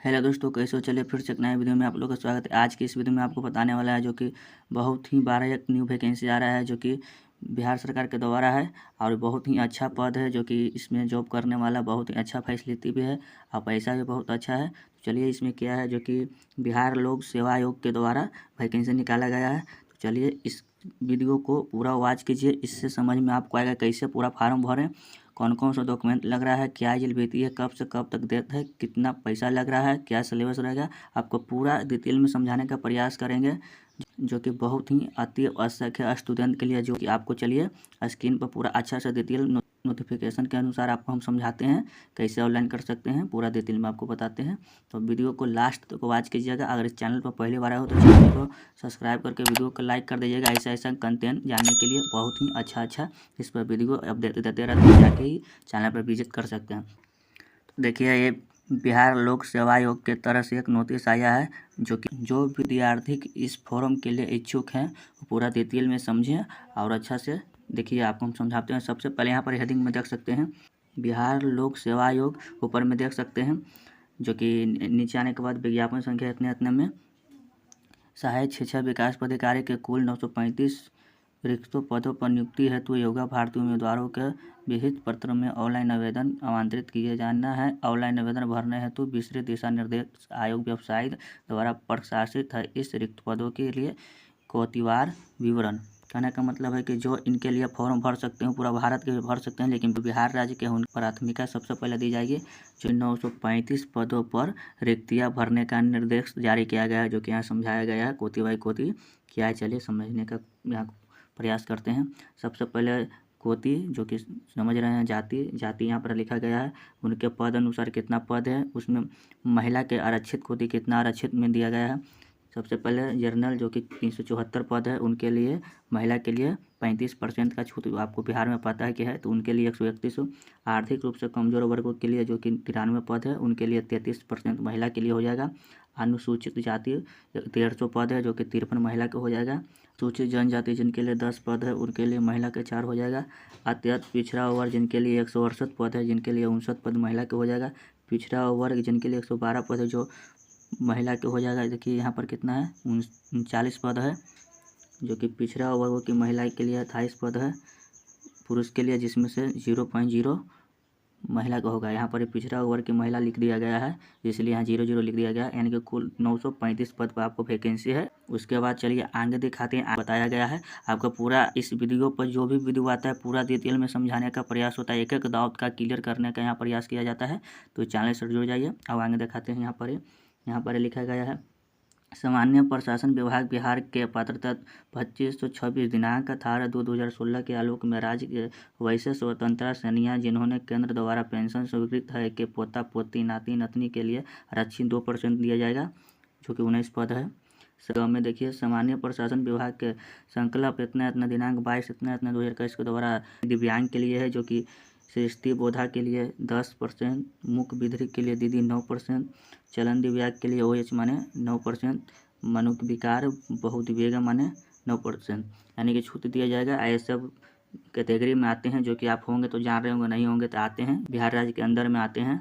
Hello दोस्तों, कैसे हो? चलिए फिर से एक नए वीडियो में आप लोगों का स्वागत है। आज की इस वीडियो में आपको बताने वाला है जो कि बहुत ही 12 एक न्यू वैकेंसी आ रहा है जो कि बिहार सरकार के द्वारा है और बहुत ही अच्छा पद है जो कि इसमें जॉब करने वाला बहुत ही अच्छा फैसिलिटी भी है और पैसा भी बहुत अच्छा है। तो चलिए इसमें क्या है जो कि बिहार लोक सेवा आयोग के द्वारा वैकेंसी निकाला गया है। तो चलिए इस वीडियो को पूरा वॉच कीजिए, इससे समझ में आपको आएगा कैसे पूरा फार्म भरें, कौन कौन सा डॉक्यूमेंट लग रहा है, क्या एलिजिबिलिटी है, कब से कब तक डेट है, कितना पैसा लग रहा है, क्या सिलेबस रहेगा, आपको पूरा डिटेल में समझाने का प्रयास करेंगे जो कि बहुत ही अति आवश्यक है स्टूडेंट के लिए। जो कि आपको चलिए स्क्रीन पर पूरा अच्छा से डिटेल नोटिफिकेशन के अनुसार आपको हम समझाते हैं कैसे ऑनलाइन कर सकते हैं, पूरा डिटेल में आपको बताते हैं। तो वीडियो को लास्ट तक वॉच कीजिएगा। अगर इस चैनल पर पहली बार आए हो तो चैनल को सब्सक्राइब करके वीडियो को लाइक कर दीजिएगा। ऐसा ऐसा कंटेंट जानने के लिए बहुत ही अच्छा इस पर वीडियो अपडेट देते रहते हैं, जाके ही चैनल पर विजिट कर सकते हैं। तो देखिए ये बिहार लोक सेवा आयोग के तरफ से एक नोटिस आया है जो विद्यार्थी इस फोरम के लिए इच्छुक हैं वो पूरा डिटेल में समझें और अच्छा से देखिए। आपको हम समझाते हैं। सबसे पहले यहाँ पर हेडिंग में देख सकते हैं बिहार लोक सेवा आयोग, ऊपर में देख सकते हैं जो कि नीचे आने के बाद विज्ञापन संख्या इतने इतने में सहायक शिक्षा विकास पदाधिकारी के कुल 935 रिक्तों पदों पर नियुक्ति हेतु योगा भारतीय उम्मीदवारों के विहित पत्र में ऑनलाइन आवेदन आमंत्रित किए जाना है। ऑनलाइन आवेदन भरने हेतु विस्तृत दिशा निर्देश आयोग वेबसाइट द्वारा प्रकाशित है। इस रिक्त पदों के लिए कोटिवार विवरण। कहने का मतलब है कि जो इनके लिए फॉर्म भर सकते हैं पूरा भारत के भर सकते हैं, लेकिन बिहार राज्य के उन प्राथमिकता सबसे पहले दी जाएगी। जो 935 पदों पर रिक्तियाँ भरने का निर्देश जारी किया गया है जो कि यहाँ समझाया गया है कोटि बाई कोटि क्या है। चलिए समझने का यहाँ प्रयास करते हैं। सबसे पहले कोटि जो कि समझ रहे हैं जाति यहाँ पर लिखा गया है। उनके पद अनुसार कितना पद है, उसमें महिला के आरक्षित कोटि कितना आरक्षित में दिया गया है। सबसे पहले जनरल जो कि 374 पद है उनके लिए महिला के लिए 35% का छूट आपको बिहार में पता है कि है, तो उनके लिए 131। आर्थिक रूप से कमजोर वर्गों के लिए जो कि 93 पद है उनके लिए 33% महिला के लिए हो जाएगा। अनुसूचित जाति 150 पद है जो कि 53 महिला का हो जाएगा। सूचित जनजाति जिनके लिए 10 पद है उनके लिए महिला के 4 हो जाएगा। अत्यंत पिछड़ा वर्ग जिनके लिए 168 पद है जिनके लिए 59 पद महिला के हो जाएगा। पिछड़ा वर्ग जिनके लिए 112 पद है जो महिला के हो जाएगा। देखिए यहाँ पर कितना है 39 पद है जो कि पिछड़ा वर्ग की महिला के लिए 28 पद है पुरुष के लिए, जिसमें से 0.0 महिला का होगा। यहाँ पर पिछड़ा वर्ग की महिला लिख दिया गया है इसलिए यहाँ 00 लिख दिया गया है, यानी कि कुल 935 पद पर आपको वैकेंसी है। उसके बाद चलिए आगे दिखाते हैं। बताया गया है आपका पूरा इस वीडियो पर जो भी वीडियो आता है पूरा डिटेल में समझाने का प्रयास होता है, एक एक डाउट का क्लियर करने का यहाँ प्रयास किया जाता है। तो चैनल से जुड़ जाइए। अब आगे दिखाते हैं। यहाँ पर लिखा गया है सामान्य प्रशासन विभाग बिहार के पात्रता 2526 दिनांक 18/2/2016 के आलोक में राज्य के वैसे स्वतंत्रता सेनानियाँ जिन्होंने केंद्र द्वारा पेंशन स्वीकृत है के पोता पोती नाती नतनी के लिए आरक्षण 2% दिया जाएगा जो कि 19 पद है। में देखिए सामान्य प्रशासन विभाग के संकल्प इतना इतना दिनांक 22 इतना इतना 2021 के द्वारा दिव्यांग के लिए है जो कि सृष्टि बोधा के लिए 10%, मुख बिधरी के लिए दीदी 9%, चलन दिव्यांग के लिए OH माने 9%, मनुक विकार बहुदिव्यांग माने 9%, यानी कि छूट दिया जाएगा। ऐसे सब कैटेगरी में आते हैं जो कि आप होंगे तो जान रहे होंगे, नहीं होंगे तो आते हैं बिहार राज्य के अंदर में आते हैं।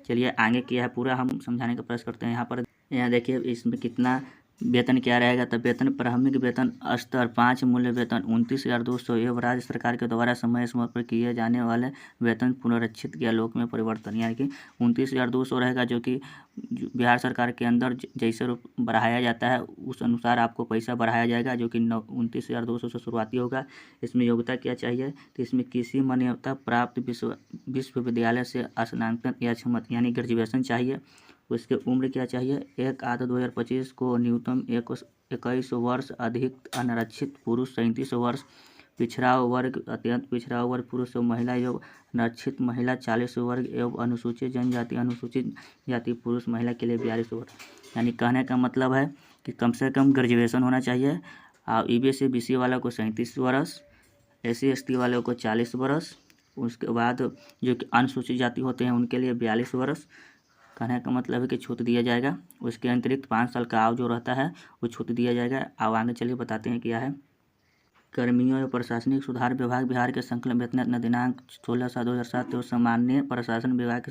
चलिए आगे किया है पूरा हम समझाने का प्रयास करते हैं। यहाँ देखिए इसमें कितना वेतन क्या रहेगा। तो वेतन प्रारंभिक वेतन स्तर 5 मूल्य वेतन 29,200 एवं राज्य सरकार के द्वारा समय समय पर किए जाने वाले वेतन पुनरीक्षित के आलोक में परिवर्तन, यानी कि 29,200 रहेगा जो कि बिहार सरकार के अंदर जैसे रूप बढ़ाया जाता है उस अनुसार आपको पैसा बढ़ाया जाएगा जो कि 29,200 से शुरुआती होगा। इसमें योग्यता क्या चाहिए, तो इसमें किसी मान्यता प्राप्त विश्वविद्यालय से स्नातक या यानी ग्रेजुएशन चाहिए। उसके उम्र क्या चाहिए, 1/8/2025 को न्यूनतम 21 वर्ष, अधिक अनारक्षित पुरुष 37 वर्ष, पिछड़ा वर्ग अत्यंत पिछड़ा वर्ग पुरुष एवं महिला एवं अनारक्षित महिला 40 वर्ग एवं अनुसूचित जनजाति अनुसूचित जाति पुरुष महिला के लिए 42 वर्ग। यानी कहने का मतलब है कि कम से कम ग्रेजुएशन होना चाहिए। और EBC BC वाला को 37 वर्ष, SC ST वालों को 40 वर्ष, उसके बाद जो कि अनुसूचित जाति होते हैं उनके लिए 42 वर्ष। कहने का मतलब है कि छूट दिया जाएगा। उसके अतिरिक्त 5 साल का आव जो रहता है वो छूट दिया जाएगा। अब आगे चलिए बताते हैं क्या है। कर्मियों एवं प्रशासनिक सुधार विभाग बिहार के संकलन वेतन दिनांक 16/7/2007 एवं सामान्य प्रशासन विभाग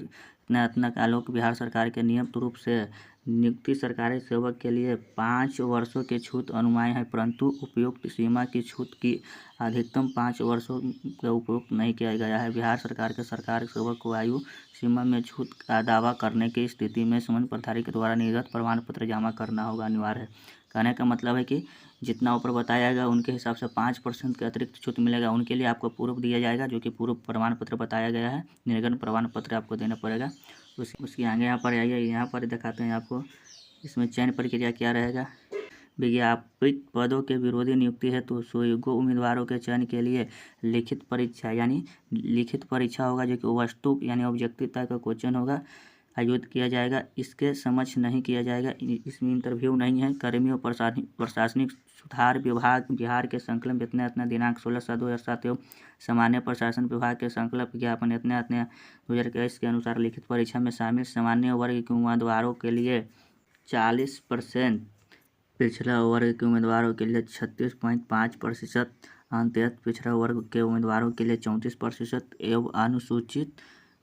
स्नातक आलोक बिहार सरकार के नियमित रूप से नियुक्ति सरकारी सेवक के लिए 5 वर्षों की छूट अनुमति है, परंतु उपयुक्त सीमा की छूट की अधिकतम 5 वर्षों का उपयोग नहीं किया गया है। बिहार सरकार के सरकारी सेवक को आयु सीमा में छूट का दावा करने की स्थिति में संबंधित प्राधिकारी के द्वारा निर्गत प्रमाण पत्र जमा करना होगा अनिवार्य है। कहने का मतलब है कि जितना ऊपर बताया जाएगा उनके हिसाब से 5% के अतिरिक्त छूट मिलेगा, उनके लिए आपको पूर्व दिया जाएगा, जो कि पूर्व प्रमाण पत्र बताया गया है। निर्गत प्रमाण पत्र आपको देना पड़ेगा। उसके आगे यहाँ पर आइए, यहाँ पर दिखाते हैं आपको इसमें चयन प्रक्रिया क्या रहेगा। विज्ञापित पदों के विरोधी नियुक्ति है तो सुयोग्य उम्मीदवारों के चयन के लिए लिखित परीक्षा होगा, जो कि वस्तु यानी ऑब्जेक्टिव का क्वेश्चन होगा, आयोजित किया जाएगा। इसके समक्ष नहीं किया जाएगा, इसमें इंटरव्यू नहीं है। कर्मियों प्रशासनिक सुधार विभाग बिहार के संकल्प इतना दिनांक 16/7/2007 एवं सामान्य प्रशासन विभाग के संकल्प विज्ञापन इतना 2021 के अनुसार लिखित परीक्षा में शामिल सामान्य वर्ग के उम्मीदवारों के लिए 40%, पिछड़ा वर्ग के उम्मीदवारों के लिए 36.5%, अत्यंत पिछड़ा वर्ग के उम्मीदवारों के लिए 34% एवं अनुसूचित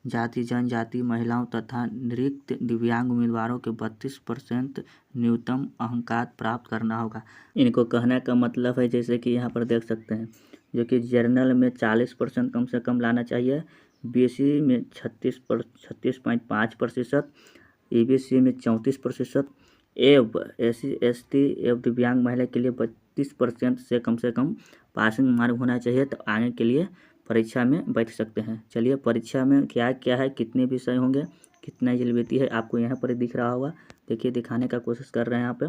जाति जनजाति महिलाओं तथा रिक्त दिव्यांग उम्मीदवारों के 32% न्यूनतम अंक प्राप्त करना होगा। इनको कहने का मतलब है, जैसे कि यहाँ पर देख सकते हैं, जो कि जनरल में 40% कम से कम लाना चाहिए, बीसी में 36.5%, ईबीसी में 34% एवं SC ST एवं दिव्यांग महिला के लिए 32% से कम पासिंग मार्क होना चाहिए, तो आगे के लिए परीक्षा में बैठ सकते हैं। चलिए, परीक्षा में क्या क्या है, कितने विषय होंगे, कितना एलिजिबिलिटी है, आपको यहाँ पर दिख रहा होगा। देखिए, दिखाने का कोशिश कर रहे हैं यहाँ पे।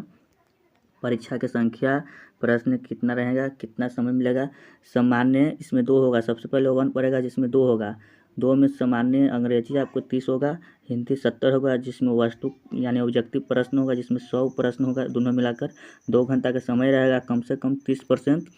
परीक्षा की संख्या, प्रश्न कितना रहेगा, कितना समय मिलेगा। सामान्य इसमें 2 होगा, सबसे पहले 1 पड़ेगा जिसमें 2 होगा। 2 में सामान्य अंग्रेजी आपको 30 होगा, हिंदी 70 होगा, जिसमें वस्तु यानी ऑब्जेक्टिव प्रश्न होगा, जिसमें 100 प्रश्न होगा। दोनों मिलाकर 2 घंटा का समय रहेगा। कम से कम 30%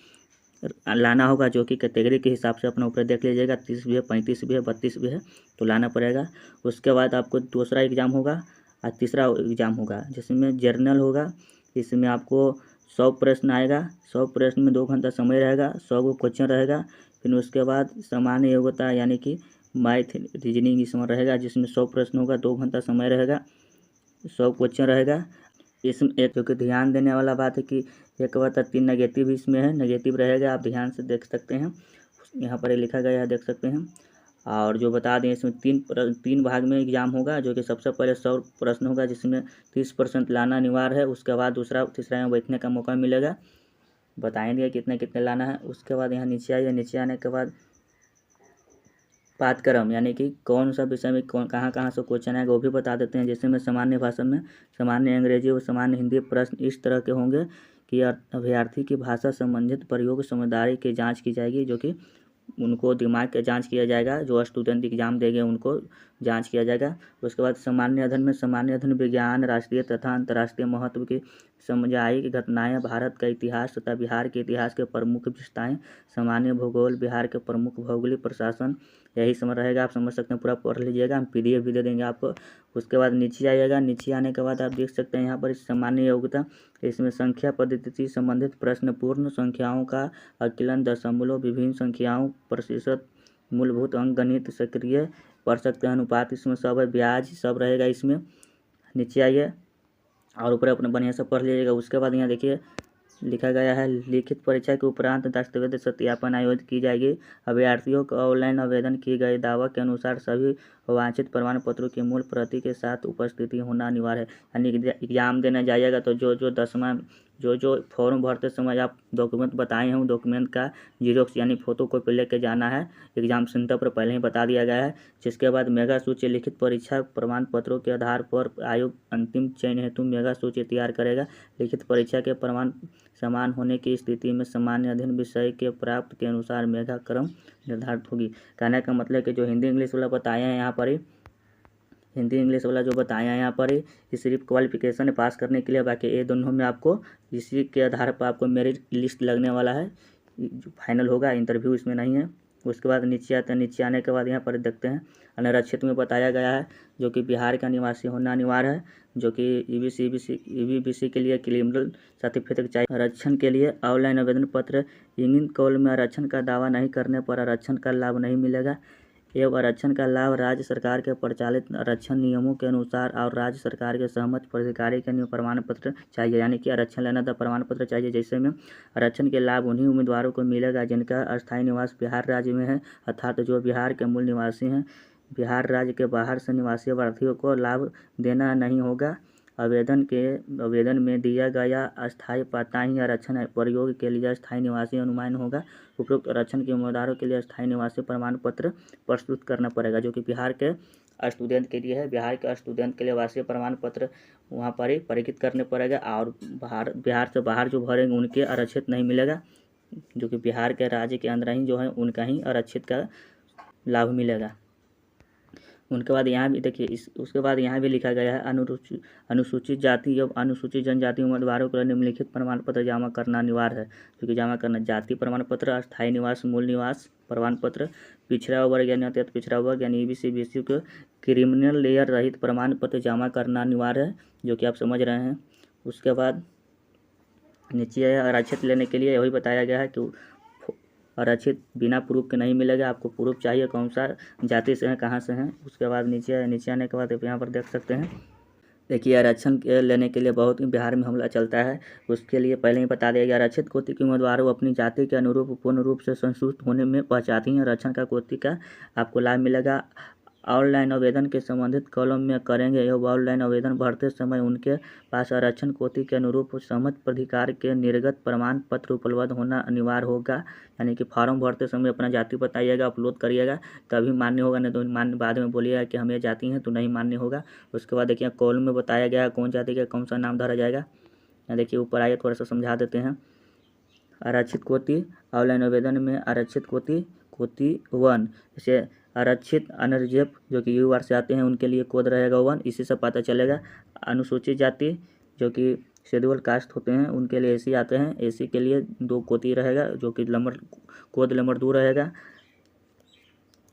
लाना होगा, जो कि कैटेगरी के हिसाब से अपना ऊपर देख लीजिएगा, 30 भी है, 35 भी है, 32 भी है, तो लाना पड़ेगा। उसके बाद आपको दूसरा एग्ज़ाम होगा और तीसरा एग्ज़ाम होगा, जिसमें जर्नल होगा। इसमें आपको 100 प्रश्न आएगा, 100 प्रश्न में 2 घंटा समय रहेगा, 100 को क्वेश्चन रहेगा। फिर उसके बाद सामान्य योग्यता यानी कि मैथ रीजनिंग इसमें रहेगा, जिसमें 100 प्रश्न होगा, 2 घंटा समय रहेगा, 100 क्वेश्चन रहेगा। इसमें एक जो कि ध्यान देने वाला बात है कि 1/3 नेगेटिव इसमें है, नेगेटिव रहेगा, आप ध्यान से देख सकते हैं, यहाँ पर लिखा गया है, देख सकते हैं। और जो बता दें, इसमें 3 भाग में एग्जाम होगा, जो कि सबसे पहले 100 प्रश्न होगा, जिसमें 30% लाना अनिवार्य है। उसके बाद तीसरा में बैठने का मौका मिलेगा, बताएंगे कितने लाना है। उसके बाद यहाँ नीचे आइए, नीचे आने के बाद पाठ्यक्रम यानी कि कौन सा विषय में कहाँ से क्वेश्चन आएगा वो भी बता देते हैं। जैसे में सामान्य भाषा में सामान्य अंग्रेजी और सामान्य हिंदी प्रश्न इस तरह के होंगे कि अभ्यर्थी की भाषा संबंधित प्रयोग समझदारी की जांच की जाएगी, जो कि उनको दिमाग का जांच किया जाएगा, जो स्टूडेंट एग्जाम देंगे उनको जांच किया जाएगा। उसके बाद सामान्य अध्ययन में सामान्य अध्ययन विज्ञान, राष्ट्रीय तथा अंतर्राष्ट्रीय महत्व की सामुदायिक घटनाएं, भारत का इतिहास तथा बिहार के इतिहास के प्रमुख विशेषताएं, सामान्य भूगोल, बिहार के प्रमुख भौगोलिक प्रशासन, यही समझ रहेगा। आप समझ सकते हैं, पूरा पढ़ लीजिएगा, हम PDF भी दे देंगे आपको। उसके बाद नीचे आइएगा, नीचे आने के बाद आप देख सकते हैं यहाँ पर सामान्य योग्यता, इसमें संख्या पद्धति से संबंधित प्रश्न, पूर्ण संख्याओं का आकलन, दशमलव, विभिन्न संख्याओं, प्रतिशत, मूलभूत अंक, गणित, सक्रिय पढ़ सकते हैं, अनुपात इसमें सब है, ब्याज सब रहेगा इसमें। नीचे आइए और ऊपर अपने बढ़िया से पढ़ लीजिएगा। उसके बाद यहाँ देखिए लिखा गया है, लिखित परीक्षा के उपरांत दस्तावेज सत्यापन आयोजित की जाएगी। अभ्यर्थियों को ऑनलाइन आवेदन किए गए दावा के अनुसार सभी वांछित प्रमाण पत्रों की मूल प्रति के साथ उपस्थिति होना अनिवार्य है। यानी एग्जाम देने जाइएगा तो जो फॉर्म भरते समय आप डॉक्यूमेंट बताए हैं, डॉक्यूमेंट का जीरोक्स यानी फोटो कॉपी लेके जाना है। एग्जाम सेंटर पर पहले ही बता दिया गया है। जिसके बाद मेगा सूची लिखित परीक्षा प्रमाण पत्रों के आधार पर आयोग अंतिम चयन हेतु मेगा सूची तैयार करेगा। लिखित परीक्षा के प्रमाण समान होने की स्थिति में सामान्य अध्ययन विषय के प्राप्त के अनुसार मेगा क्रम निर्धारित होगी। कहने का मतलब कि जो हिंदी इंग्लिश वाला बताया है यहाँ पर ही, हिंदी इंग्लिश वाला जो बताया है यहाँ पर ही, ये सिर्फ क्वालिफिकेशन पास करने के लिए, बाकी ये दोनों में आपको इसी के आधार पर आपको मेरिट लिस्ट लगने वाला है, जो फाइनल होगा, इंटरव्यू इसमें नहीं है। उसके बाद नीचे आते हैं, नीचे आने के बाद यहाँ पर देखते हैं अनारक्षित में बताया गया है, जो कि बिहार का निवासी होना अनिवार्य है, जो कि EBC के लिए क्रिमिनल सर्टिफिकेट चाहिए। आरक्षण के लिए ऑनलाइन आवेदन पत्र, इंगित कॉल में आरक्षण का दावा नहीं करने पर आरक्षण का लाभ नहीं मिलेगा। एवं आरक्षण का लाभ राज्य सरकार के प्रचलित आरक्षण नियमों के अनुसार और राज्य सरकार के सहमत प्राधिकारी के प्रमाण पत्र चाहिए। यानी कि आरक्षण लेना तो प्रमाण पत्र चाहिए। जैसे में आरक्षण के लाभ उन्हीं उम्मीदवारों को मिलेगा जिनका अस्थायी निवास बिहार राज्य में है, अर्थात जो बिहार के मूल निवासी हैं। बिहार राज्य के बाहर से निवासी अभ्यर्थियों को लाभ देना नहीं होगा। आवेदन में दिया गया अस्थायी पता ही आरक्षण प्रयोग के लिए अस्थायी निवासी अनुमान होगा। उपरोक्त आरक्षण के उम्मीदवारों के लिए अस्थायी निवासी प्रमाण पत्र प्रस्तुत करना पड़ेगा, जो कि बिहार के स्टूडेंट के लिए है। बिहार के स्टूडेंट के लिए वार्षिक प्रमाण पत्र वहाँ पर ही परीक्षित करने पड़ेगा। और बिहार से बाहर जो भरेंगे उनके आरक्षित नहीं मिलेगा, जो कि बिहार के राज्य के अंदर ही जो है उनका ही आरक्षित का लाभ मिलेगा। उनके बाद यहाँ भी देखिए उसके बाद यहाँ भी लिखा गया है अनुसूचित जाति एवं अनुसूचित जनजाति उम्मीदवारों को निम्नलिखित प्रमाण पत्र जमा करना अनिवार्य है, क्योंकि जमा करना जाति प्रमाण पत्र, अस्थायी निवास, मूल निवास प्रमाण पत्र, पिछड़ा वर्ग यानी अत्यंत पिछड़ा वर्ग यानी EBC BC को क्रिमिनल लेयर रहित प्रमाण पत्र जमा करना अनिवार्य है, जो कि आप समझ रहे हैं। उसके बाद नीचे आरक्षित लेने के लिए वही बताया गया है कि आरक्षित बिना प्रूफ के नहीं मिलेगा। आपको प्रूफ चाहिए कौन सा जाति से हैं, कहाँ से हैं। उसके बाद नीचे आने के बाद यहाँ पर देख सकते हैं। देखिए आरक्षण लेने के लिए बहुत ही बिहार में हमला चलता है। उसके लिए पहले ही बता दिया गया, आरक्षित कोटि के उम्मीदवारों अपनी जाति के अनुरूप पूर्ण रूप से संतुष्ट होने में पहचाती हैं। आरक्षण का कोटि का आपको लाभ मिलेगा। ऑनलाइन आवेदन के संबंधित कॉलम में करेंगे एवं ऑनलाइन आवेदन भरते समय उनके पास आरक्षण कोटि के अनुरूप सहमत प्राधिकार के निर्गत प्रमाण पत्र उपलब्ध होना अनिवार्य होगा। यानी कि फॉर्म भरते समय अपना जाति बताइएगा, अपलोड करिएगा, तभी मान्य होगा, नहीं तो मान्य बाद में बोलिएगा कि हम ये जाति हैं तो नहीं मान्य होगा। उसके बाद देखिए कॉलम में बताया गया है कौन जाति का कौन सा नाम धरा जाएगा। देखिए ऊपर आइए थोड़ा सा समझा देते हैं। आरक्षित कोटि ऑनलाइन आवेदन में आरक्षित कोटि 1, जैसे आरक्षित अनरिजर्व जो कि UR से आते हैं उनके लिए कोड रहेगा 1, इसी से पता चलेगा। अनुसूचित जाति जो कि शेड्यूल कास्ट होते हैं उनके लिए AC आते हैं, AC के लिए 2 कोटि रहेगा, जो कि कोड नंबर 2 रहेगा।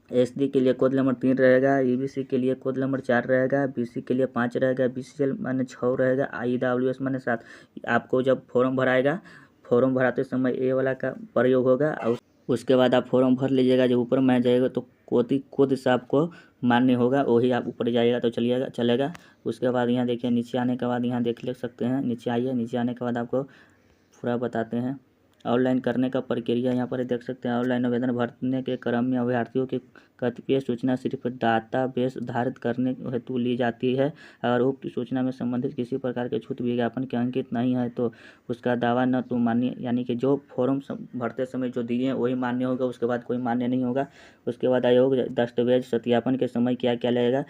SD के लिए कोड नंबर 3 रहेगा, EBC के लिए कोड नंबर 4 रहेगा, BC के लिए 5 रहेगा, BCL माने 6 रहेगा, IWS माने 7। आपको जब फॉर्म भराएगा, फॉर्म भराते समय A वाला का प्रयोग होगा। और उसके बाद आप फॉर्म भर लीजिएगा, जब ऊपर में जाएगा तो कोटि खुद से आपको मान्य होगा, वही आप ऊपर जाइएगा तो चलेगा। उसके बाद यहाँ देखिए नीचे आने के बाद यहाँ देख सकते हैं। नीचे आइए, नीचे आने के बाद आपको पूरा बताते हैं। ऑनलाइन करने का प्रक्रिया यहाँ पर देख सकते हैं। ऑनलाइन आवेदन भरने के क्रम में अभ्यर्थियों की कतिपय सूचना सिर्फ डाटाबेस धारित करने हेतु ली जाती है। अगर उक्त सूचना में संबंधित किसी प्रकार के छूट विज्ञापन के अंकित नहीं है तो उसका दावा न तो मान्य, यानी कि जो फॉर्म भरते समय जो दिए हैं वही मान्य होगा, उसके बाद कोई मान्य नहीं होगा। उसके बाद आयोग दस्तावेज सत्यापन के समय क्या क्या लगेगा।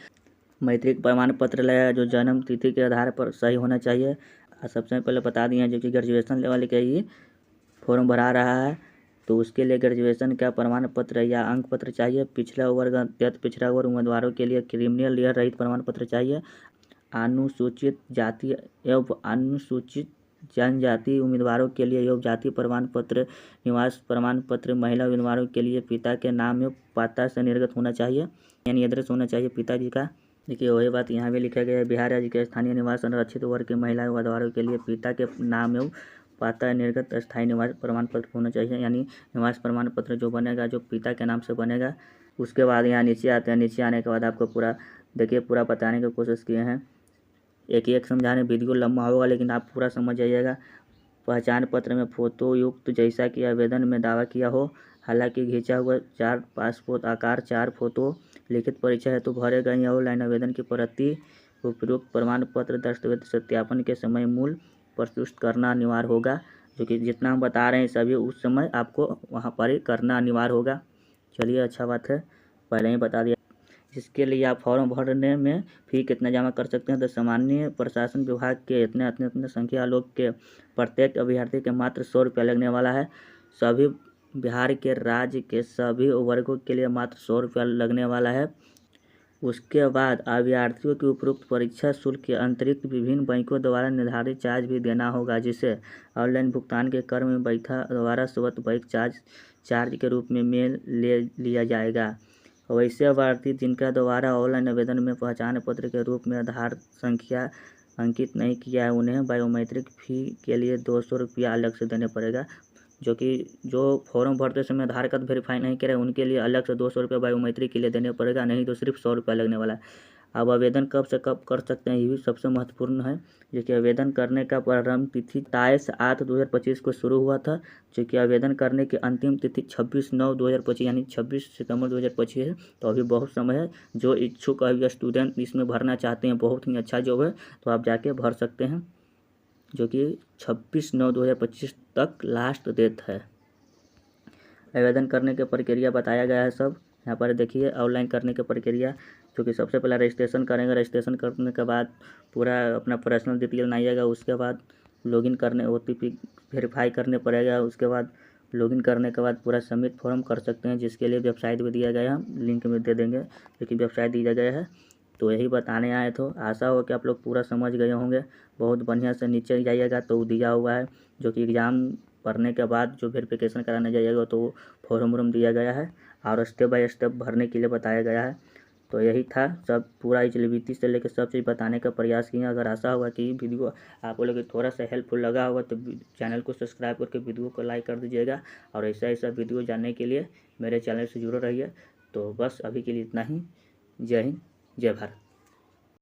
मैट्रिक प्रमाण पत्र लगेगा, जो जन्म तिथि के आधार पर सही होना चाहिए। सबसे पहले बता दिए जो कि ग्रेजुएशन लेवल के ही फॉर्म भरा रहा है तो उसके लिए ग्रेजुएशन का प्रमाण पत्र या अंक पत्र चाहिए। पिछड़ा वर्ग अत्यंत पिछड़ा वर्ग उम्मीदवारों के लिए क्रिमिनल लेयर रहित प्रमाण पत्र चाहिए। अनुसूचित जाति एवं अनुसूचित जनजाति उम्मीदवारों के लिए एवं जाति प्रमाण पत्र, निवास प्रमाण पत्र, महिला उम्मीदवारों के लिए पिता के नाम एवं पता से निर्गत होना चाहिए, यानी एड्रेस होना चाहिए पिताजी का। देखिए वही बात यहाँ भी लिखा गया है। बिहार राज्य के स्थानीय निवास आरक्षित वर्ग के महिला उम्मीदवारों के लिए पिता के नाम एवं पता निर्गत अस्थायी निवास प्रमाण पत्र होना चाहिए, यानी निवास प्रमाण पत्र जो बनेगा जो पिता के नाम से बनेगा। उसके बाद यहाँ नीचे आते हैं। नीचे आने के बाद आपको पूरा देखिए पूरा बताने की कोशिश किए हैं। एक समझाने, वीडियो लंबा होगा लेकिन आप पूरा समझ जाइएगा। पहचान पत्र में फोटो युक्त जैसा कि आवेदन में दावा किया हो, हालांकि खींचा हुआ 4 पासपोर्ट आकार 4 फोटो, लिखित परिचय है तो भरे गए ऑनलाइन आवेदन की प्रति, उपयुक्त प्रमाण पत्र दस्तावेज सत्यापन के समय मूल प्रस्तुत करना अनिवार्य होगा। जो कि जितना हम बता रहे हैं सभी उस समय आपको वहाँ पर ही करना अनिवार्य होगा। चलिए अच्छा बात है, पहले ही बता दिया। इसके लिए आप फॉर्म भरने में फी कितना जमा कर सकते हैं तो सामान्य प्रशासन विभाग के इतने संख्या लोग के प्रत्येक अभ्यर्थी के मात्र 100 रुपया लगने वाला है। सभी बिहार के राज्य के सभी वर्गों के लिए मात्र 100 रुपया लगने वाला है। उसके बाद अभ्यर्थियों की उपरोक्त परीक्षा शुल्क के अतिरिक्त विभिन्न बैंकों द्वारा निर्धारित चार्ज भी देना होगा, जिसे ऑनलाइन भुगतान के क्रम में बैठा द्वारा स्वतः बैंक चार्ज के रूप में ले लिया जाएगा। वैसे अभ्यर्थी जिनका द्वारा ऑनलाइन आवेदन में पहचान पत्र के रूप में आधार संख्या अंकित नहीं किया है उन्हें बायोमेट्रिक फ़ी के लिए 200 रुपया अलग से देने पड़ेगा। जो कि जो फॉर्म भरते समय आधार कार्ड वेरीफाई नहीं करे उनके लिए अलग से 200 रुपये बायोमेट्रिक के लिए देने पड़ेगा, नहीं तो सिर्फ 100 रुपये लगने वाला है। अब आवेदन कब से कब कर सकते हैं ये भी सबसे महत्वपूर्ण है। जो कि आवेदन करने का प्रारंभ तिथि 27/8/2025 को शुरू हुआ था, जो कि आवेदन करने की अंतिम तिथि 26/9/2025 यानी 26 सितंबर 2025 है। तो अभी बहुत समय है। जो इच्छुक अभी स्टूडेंट इसमें भरना चाहते हैं, बहुत ही अच्छा जॉब है, तो आप जाके भर सकते हैं, जो कि 26/9/2025 तक लास्ट डेट है। आवेदन करने की प्रक्रिया बताया गया है सब यहाँ पर देखिए। ऑनलाइन करने की प्रक्रिया, जो कि सबसे पहले रजिस्ट्रेशन करेंगे। रजिस्ट्रेशन करने के बाद पूरा अपना पर्सनल डिटेल आइएगा, उसके बाद लॉगिन करने OTP वेरीफाई करने पड़ेगा। उसके बाद लॉगिन करने के बाद पूरा सबमिट फॉर्म कर सकते हैं, जिसके लिए वेबसाइट भी दिया गया है, लिंक में दे देंगे, लेकिन वेबसाइट दिया गया है। तो यही बताने आए थे। आशा हो कि आप लोग पूरा समझ गए होंगे। बहुत बढ़िया से नीचे जाइएगा तो दिया हुआ है, जो कि एग्ज़ाम पढ़ने के बाद जो वेरिफिकेशन कराने जाइएगा तो फॉर्म वॉर्म दिया गया है और स्टेप बाय स्टेप भरने के लिए बताया गया है। तो यही था सब, पूरा एलिजिबिलिटी से लेकर सब चीज़ बताने का प्रयास किया। अगर आशा हुआ कि वीडियो आप लोग थोड़ा सा हेल्पफुल लगा होगा तो चैनल को सब्सक्राइब करके वीडियो को लाइक कर दीजिएगा, और ऐसा ऐसा वीडियो जानने के लिए मेरे चैनल से जुड़े रहिए। तो बस अभी के लिए इतना ही। जय हिंद, जय भारत।